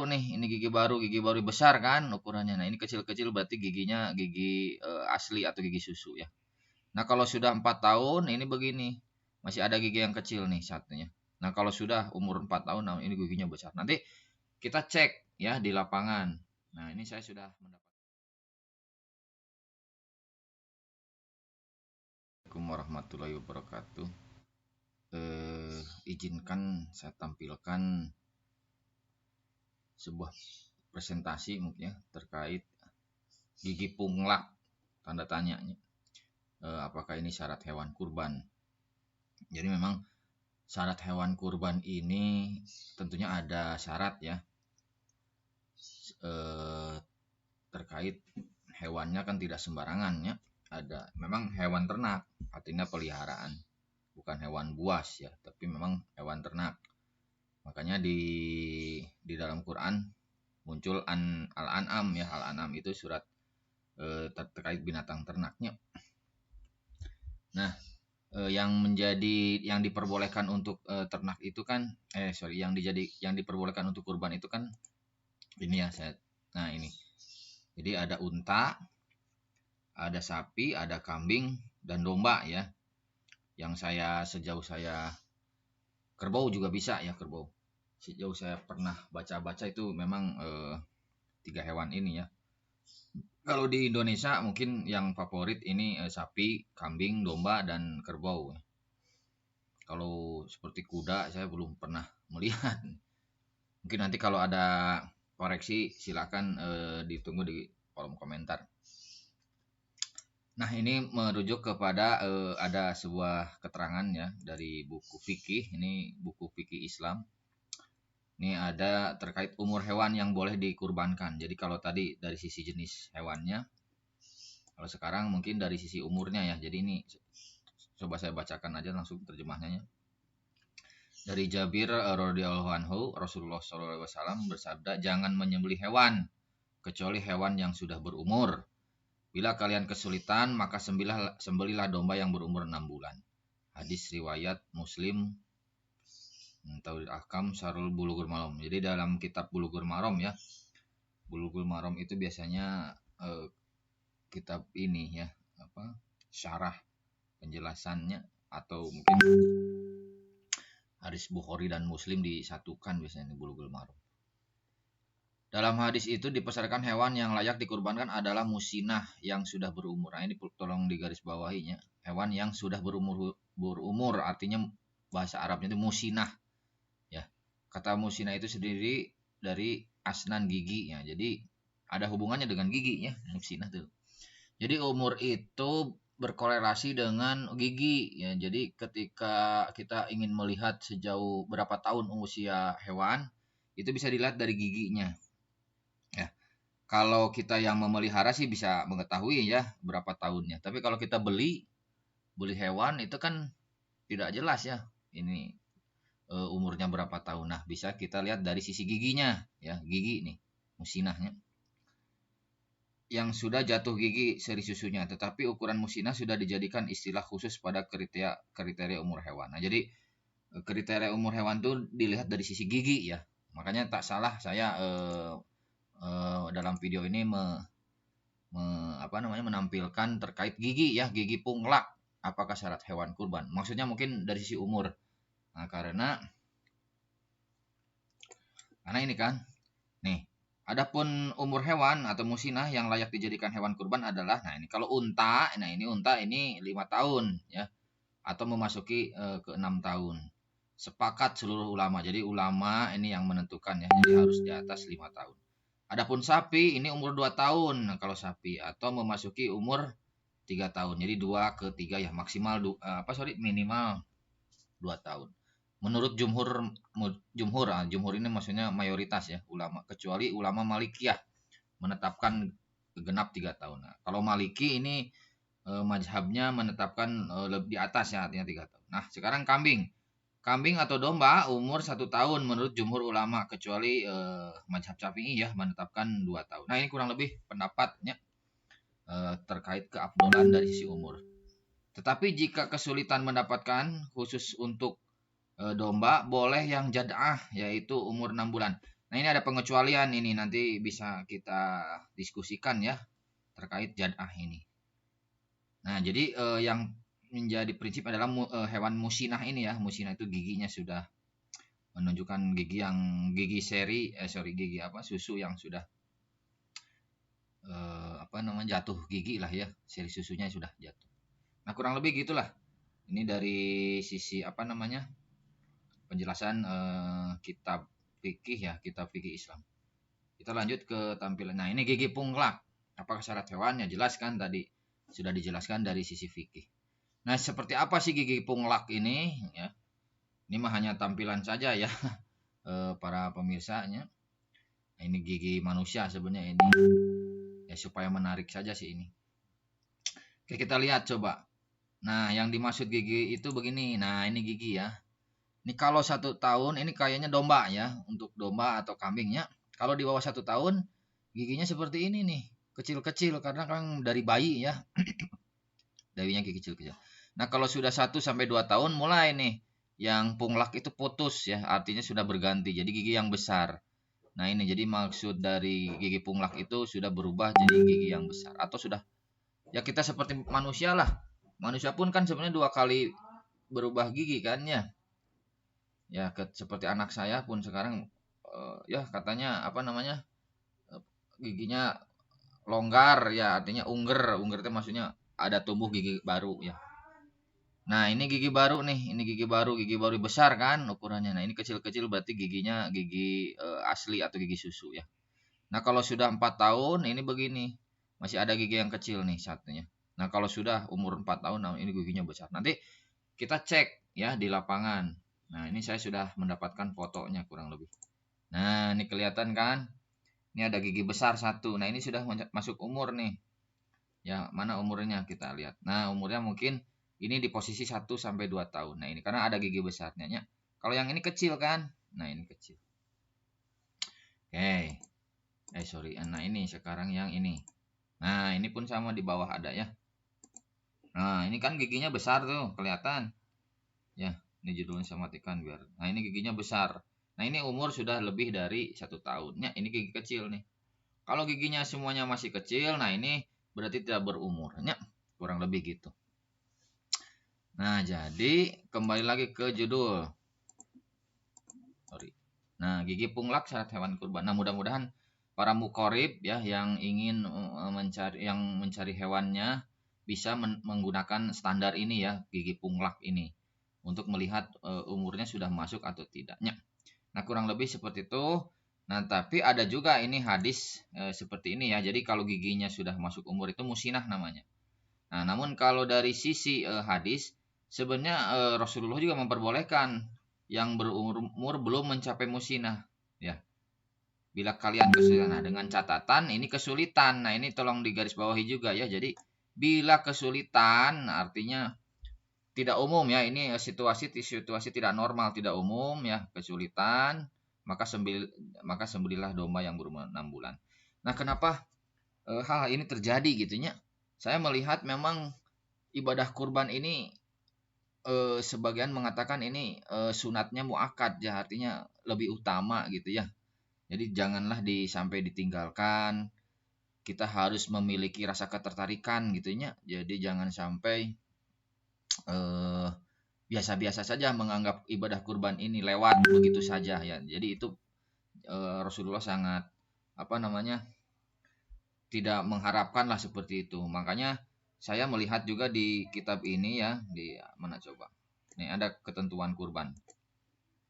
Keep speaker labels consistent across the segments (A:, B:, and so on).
A: nih, ini gigi baru besar kan ukurannya. Nah, ini kecil-kecil berarti giginya gigi asli atau gigi susu ya. Nah, kalau sudah 4 tahun ini begini. Masih ada gigi yang kecil nih satunya. Nah, kalau sudah umur 4 tahun, nah ini giginya besar. Nanti kita cek ya di lapangan. Nah, ini saya sudah mendapat. Assalamualaikum warahmatullahi wabarakatuh. Izinkan saya tampilkan sebuah presentasi mungkin ya terkait gigi punglak, tanda tanyanya. Apakah ini syarat hewan kurban? Jadi memang syarat hewan kurban ini tentunya ada syarat ya, terkait hewannya kan tidak sembarangan ya. Ada memang hewan ternak, artinya peliharaan, bukan hewan buas ya, tapi memang hewan ternak. Makanya di dalam Quran muncul Al-An'am ya, Al-An'am itu surat terkait binatang ternaknya. Nah, yang diperbolehkan untuk ternak itu kan yang diperbolehkan untuk kurban itu kan ini ya nah ini. Jadi ada unta, ada sapi, ada kambing dan domba ya. Sejauh saya kerbau juga bisa ya, kerbau. Sejauh saya pernah baca-baca itu memang 3 hewan ini ya. Kalau di Indonesia mungkin yang favorit ini sapi, kambing, domba dan kerbau. Kalau seperti kuda saya belum pernah melihat. Mungkin nanti kalau ada koreksi silakan ditunggu di kolom komentar. Nah, ini merujuk kepada ada sebuah keterangan ya dari buku fikih, ini buku fikih Islam. Ini ada terkait umur hewan yang boleh dikurbankan. Jadi kalau tadi dari sisi jenis hewannya, kalau sekarang mungkin dari sisi umurnya ya. Jadi ini coba saya bacakan aja langsung terjemahnya. Dari Jabir radhiyallahu anhu, Rasulullah SAW bersabda, jangan menyembelih hewan kecuali hewan yang sudah berumur. Bila kalian kesulitan, maka sembelihlah domba yang berumur 6 bulan. Hadis riwayat Muslim, Taulil Ahkam Syarul Bulughul Maram. Jadi dalam kitab Bulughul Maram ya. Bulughul Maram itu biasanya kitab ini ya, syarah penjelasannya atau mungkin hadis Bukhari dan Muslim disatukan biasanya di Bulughul Maram. Dalam hadis itu dipesankan hewan yang layak dikurbankan adalah musinah yang sudah berumur. Nah, ini tolong digarisbawahinya. Hewan yang sudah berumur artinya bahasa Arabnya itu musinah. Ya. Kata musinah itu sendiri dari asnan gigi ya. Jadi ada hubungannya dengan gigi ya, musinah itu. Jadi umur itu berkorelasi dengan gigi ya. Jadi ketika kita ingin melihat sejauh berapa tahun usia hewan, itu bisa dilihat dari giginya. Ya. Kalau kita yang memelihara sih bisa mengetahui ya berapa tahunnya. Tapi kalau kita beli hewan itu kan tidak jelas ya. Ini umurnya berapa tahun. Nah, bisa kita lihat dari sisi giginya ya, gigi nih, musinahnya. Yang sudah jatuh gigi seri susunya, tetapi ukuran musinah sudah dijadikan istilah khusus pada kriteria umur hewan. Nah, jadi kriteria umur hewan itu dilihat dari sisi gigi ya. Makanya tak salah saya dalam video ini menampilkan terkait gigi ya, gigi punglak. Apakah syarat hewan kurban? Maksudnya mungkin dari sisi umur. Nah, karena ini kan, nih. Adapun umur hewan atau musinah yang layak dijadikan hewan kurban adalah, nah ini kalau unta, nah ini unta ini 5 tahun ya, atau memasuki ke 6 tahun. Sepakat seluruh ulama. Jadi ulama ini yang menentukan ya, jadi harus di atas 5 tahun. Adapun sapi ini umur 2 tahun nah, kalau sapi, atau memasuki umur 3 tahun. Jadi 2 ke 3 ya, maksimal minimal 2 tahun. Menurut jumhur ini maksudnya mayoritas ya ulama, kecuali ulama Malikiyah menetapkan genap 3 tahun. Nah, kalau Maliki ini mazhabnya menetapkan lebih di atas ya, artinya 3 tahun. Nah, sekarang kambing. Kambing atau domba umur 1 tahun menurut jumhur ulama, kecuali mazhab Syafi'i ya menetapkan 2 tahun. Nah, ini kurang lebih pendapatnya terkait keabdolan dari sisi umur. Tetapi jika kesulitan mendapatkan khusus untuk domba boleh yang jad'ah yaitu umur 6 bulan. Nah, ini ada pengecualian ini, nanti bisa kita diskusikan ya terkait jadah ini. Nah, jadi yang menjadi prinsip adalah hewan musinah ini ya. Musinah itu giginya sudah menunjukkan gigi seri gigi apa susu yang sudah apa namanya jatuh gigi lah ya, seri susunya sudah jatuh. Nah, kurang lebih gitulah. Ini dari sisi apa namanya penjelasan kitab fikih ya, kitab fikih Islam. Kita lanjut ke tampilan. Nah, ini gigi punglak. Apakah syarat hewannya? Jelas kan tadi sudah dijelaskan dari sisi fikih. Nah, seperti apa sih gigi punglak ini? Ya, ini mah hanya tampilan saja ya, para pemirsanya. Nah, ini gigi manusia sebenarnya ini. Ya, supaya menarik saja sih ini. Oke, kita lihat coba. Nah, yang dimaksud gigi itu begini. Nah, ini gigi ya. Ini kalau 1 tahun, ini kayaknya domba ya, untuk domba atau kambingnya. Kalau di bawah 1 tahun, giginya seperti ini nih, kecil-kecil karena kan dari bayi ya, dahinya gigi kecil-kecil. Nah, kalau sudah 1 sampai 2 tahun mulai nih, yang punglak itu putus ya, artinya sudah berganti, jadi gigi yang besar. Nah, ini jadi maksud dari gigi punglak itu sudah berubah jadi gigi yang besar atau sudah ya kita seperti manusia lah. Manusia pun kan sebenarnya 2 kali berubah gigi kan ya. Ya seperti anak saya pun sekarang ya katanya apa namanya giginya longgar ya artinya ungger itu maksudnya ada tumbuh gigi baru ya. Nah, ini gigi baru nih, ini gigi baru besar kan ukurannya. Nah, ini kecil-kecil berarti giginya gigi asli atau gigi susu ya. Nah, kalau sudah 4 tahun ini begini, masih ada gigi yang kecil nih satunya. Nah, kalau sudah umur 4 tahun, nah ini giginya besar. Nanti kita cek ya di lapangan. Nah, ini saya sudah mendapatkan fotonya kurang lebih. Nah, ini kelihatan kan? Ini ada gigi besar satu. Nah, ini sudah masuk umur nih. Ya, mana umurnya kita lihat. Nah, umurnya mungkin ini di posisi 1 sampai 2 tahun. Nah, ini karena ada gigi besarnya. Ya. Kalau yang ini kecil kan? Nah, ini kecil. Oke. Sorry. Nah, ini sekarang yang ini. Nah, ini pun sama di bawah ada ya. Nah, ini kan giginya besar tuh, kelihatan. Ya, ini judulnya saya matikan biar. Nah, ini giginya besar. Nah, ini umur sudah lebih dari 1 tahun. Ya, ini gigi kecil nih. Kalau giginya semuanya masih kecil, nah ini berarti tidak berumur. Ya, kurang lebih gitu. Nah, jadi kembali lagi ke judul. Sorry. Nah, gigi punglak syarat hewan kurban. Nah, mudah-mudahan para mukorib ya yang ingin mencari hewannya bisa menggunakan standar ini ya, gigi punglak ini untuk melihat umurnya sudah masuk atau tidaknya. Nah, kurang lebih seperti itu. Nah, tapi ada juga ini hadis seperti ini ya. Jadi kalau giginya sudah masuk umur itu musinah namanya. Nah, namun kalau dari sisi hadis sebenarnya Rasulullah juga memperbolehkan yang berumur belum mencapai musinah ya. Bila kalian kesulitan, nah dengan catatan ini kesulitan. Nah, ini tolong digarisbawahi juga ya. Jadi bila kesulitan artinya tidak umum ya, ini situasi tidak normal, tidak umum ya, kesulitan, maka sembelilah domba yang berumur 6 bulan. Nah, kenapa hal ini terjadi gitunya? Saya melihat memang ibadah kurban ini sebagian mengatakan ini sunatnya muakkad ya, artinya lebih utama gitu ya. Jadi janganlah sampai ditinggalkan. Kita harus memiliki rasa ketertarikan gitunya. Jadi jangan sampai biasa-biasa saja menganggap ibadah kurban ini lewat begitu saja ya. Jadi itu Rasulullah sangat apa namanya tidak mengharapkan lah seperti itu. Makanya saya melihat juga di kitab ini ya di mana coba. Nih ada ketentuan kurban.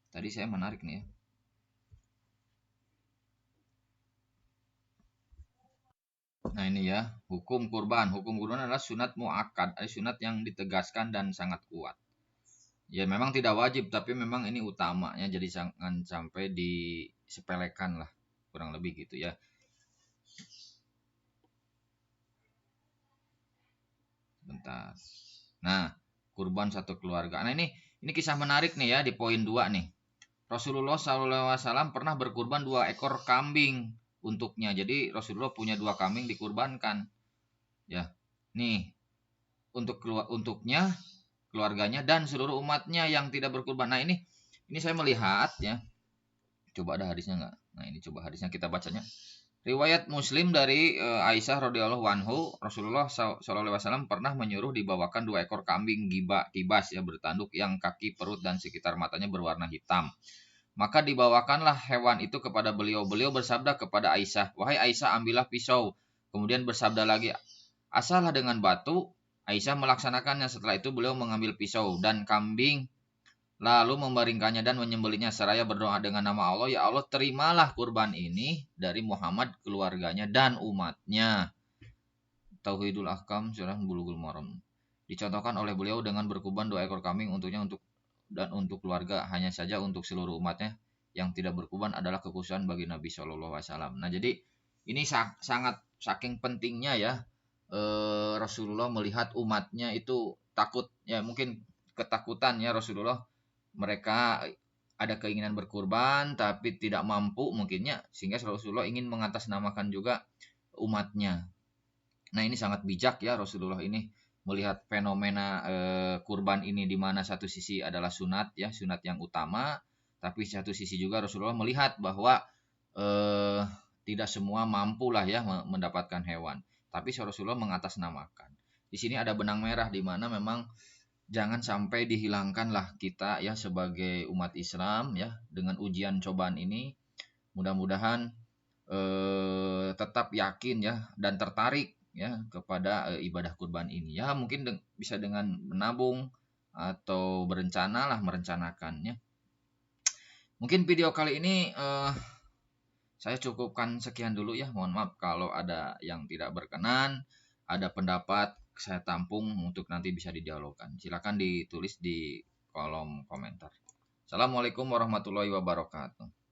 A: Tadi saya menarik nih ya. Nah ini ya hukum kurban. Hukum kurban adalah sunat muakkad, sunat yang ditegaskan dan sangat kuat. Ya memang tidak wajib tapi memang ini utamanya jadi jangan sampai disepelekan lah kurang lebih gitu ya. Bentar. Nah, kurban satu keluarga. Nah ini kisah menarik nih ya di poin 2 nih. Rasulullah SAW pernah berkurban 2 ekor kambing untuknya. Jadi Rasulullah punya 2 kambing dikurbankan. Ya, nih untuknya keluarganya dan seluruh umatnya yang tidak berkurban. Nah ini saya melihat ya. Coba ada hadisnya nggak? Nah, ini coba hadisnya kita bacanya. Riwayat Muslim dari Aisyah radhiyallahu anhu, Rasulullah sallallahu alaihi wasallam pernah menyuruh dibawakan 2 ekor kambing kibas ya bertanduk yang kaki, perut dan sekitar matanya berwarna hitam. Maka dibawakanlah hewan itu kepada beliau. Beliau bersabda kepada Aisyah, "Wahai Aisyah, ambillah pisau." Kemudian bersabda lagi, "Asahlah dengan batu." Aisyah melaksanakannya. Setelah itu beliau mengambil pisau dan kambing lalu membaringkannya dan menyembelihnya seraya berdoa dengan nama Allah, "Ya Allah, terimalah kurban ini dari Muhammad, keluarganya dan umatnya." Tauhidul Ahkam surah Bulughul Maram. Dicontohkan oleh beliau dengan berkurban 2 ekor kambing untuknya dan untuk keluarga, hanya saja untuk seluruh umatnya yang tidak berkurban adalah kekhususan bagi Nabi Shallallahu Alaihi Wasallam. Nah, jadi ini sangat saking pentingnya ya, Rasulullah melihat umatnya itu takut ya, mungkin ketakutan ya Rasulullah, mereka ada keinginan berkurban tapi tidak mampu mungkinnya, sehingga Rasulullah ingin mengatasnamakan juga umatnya. Nah, ini sangat bijak ya Rasulullah ini melihat fenomena kurban ini, di mana satu sisi adalah sunat ya, sunat yang utama, tapi satu sisi juga Rasulullah melihat bahwa eh, tidak semua mampu lah ya mendapatkan hewan. Tapi Rasulullah mengatasnamakan. Di sini ada benang merah di mana memang jangan sampai dihilangkanlah kita ya sebagai umat Islam ya dengan ujian cobaan ini. Mudah-mudahan tetap yakin ya dan tertarik ya kepada ibadah kurban ini. Ya mungkin bisa dengan menabung atau berencana lah merencanakannya. Mungkin video kali ini saya cukupkan sekian dulu ya. Mohon maaf kalau ada yang tidak berkenan, ada pendapat saya tampung untuk nanti bisa didialogkan. Silakan ditulis di kolom komentar. Assalamualaikum warahmatullahi wabarakatuh.